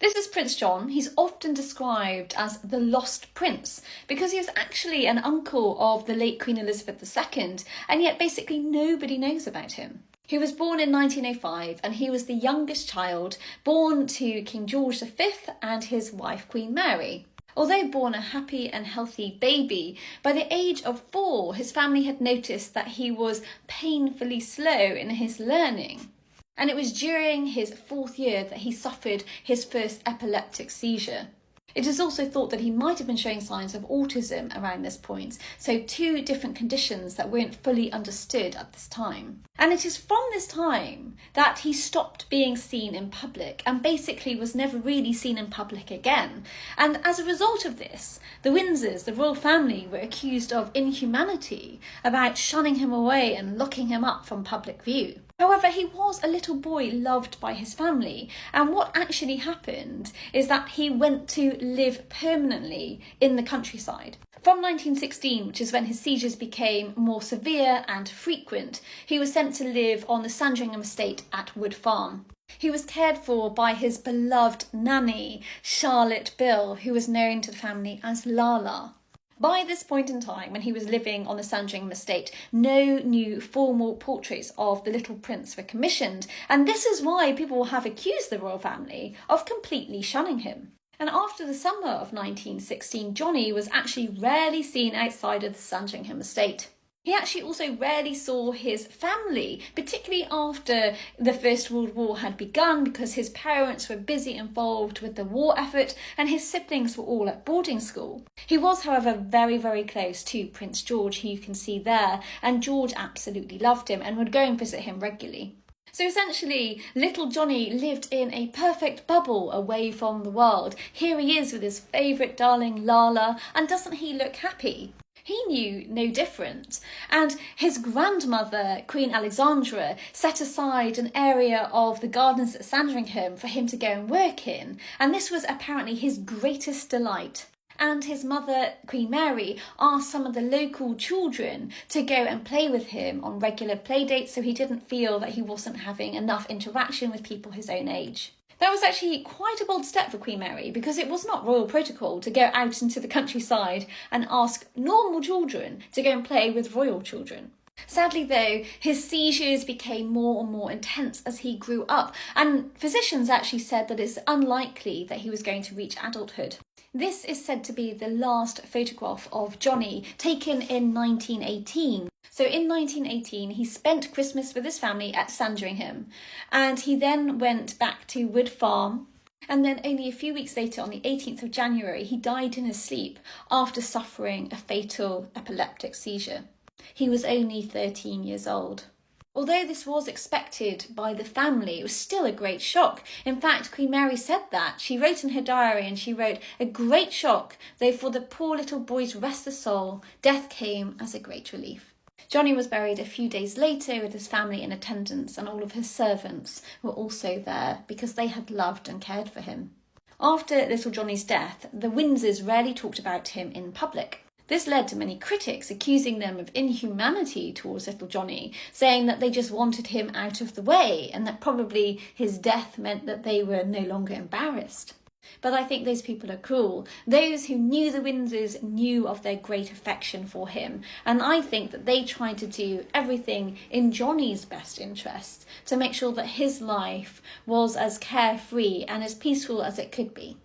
This is Prince John. He's often described as the lost prince because he was actually an uncle of the late Queen Elizabeth II, and yet basically nobody knows about him. He was born in 1905 and he was the youngest child born to King George V and his wife Queen Mary. Although born a happy and healthy baby, by the age of 4 his family had noticed that he was painfully slow in his learning. And it was during his 4th year that he suffered his first epileptic seizure. It is also thought that he might have been showing signs of autism around this point, so 2 different conditions that weren't fully understood at this time. And it is from this time that he stopped being seen in public and basically was never really seen in public again. And as a result of this, the Windsors, the royal family, were accused of inhumanity about shunning him away and locking him up from public view. However, he was a little boy loved by his family, and what actually happened is that he went to live permanently in the countryside. From 1916, which is when his seizures became more severe and frequent, he was sent to live on the Sandringham estate at Wood Farm. He was cared for by his beloved nanny, Charlotte Bill, who was known to the family as Lala. By this point in time, when he was living on the Sandringham estate, no new formal portraits of the little prince were commissioned, and this is why people have accused the royal family of completely shunning him. And after the summer of 1916, Johnny was actually rarely seen outside of the Sandringham estate. He actually also rarely saw his family, particularly after the First World War had begun, because his parents were busy involved with the war effort and his siblings were all at boarding school. He was, however, very, very close to Prince George, who you can see there, and George absolutely loved him and would go and visit him regularly. So essentially, little Johnny lived in a perfect bubble away from the world. Here he is with his favourite darling Lala, and doesn't he look happy? He knew no different, and his grandmother, Queen Alexandra, set aside an area of the gardens at Sandringham for him to go and work in, and this was apparently his greatest delight. And his mother, Queen Mary, asked some of the local children to go and play with him on regular play dates so he didn't feel that he wasn't having enough interaction with people his own age. That was actually quite a bold step for Queen Mary, because it was not royal protocol to go out into the countryside and ask normal children to go and play with royal children. Sadly though, his seizures became more and more intense as he grew up, and physicians actually said that it's unlikely that he was going to reach adulthood. This is said to be the last photograph of Johnny, taken in 1918. So in 1918, he spent Christmas with his family at Sandringham, and he then went back to Wood Farm, and then only a few weeks later, on the 18th of January, he died in his sleep after suffering a fatal epileptic seizure. He was only 13 years old. Although this was expected by the family, it was still a great shock. In fact, Queen Mary said that. She wrote in her diary, and she wrote, "A great shock, though for the poor little boy's restless soul, death came as a great relief." Johnny was buried a few days later with his family in attendance, and all of his servants were also there because they had loved and cared for him. After little Johnny's death, the Windsors rarely talked about him in public. This led to many critics accusing them of inhumanity towards little Johnny, saying that they just wanted him out of the way and that probably his death meant that they were no longer embarrassed. But I think those people are cruel. Those who knew the Windsors knew of their great affection for him, and I think that they tried to do everything in Johnny's best interest to make sure that his life was as carefree and as peaceful as it could be.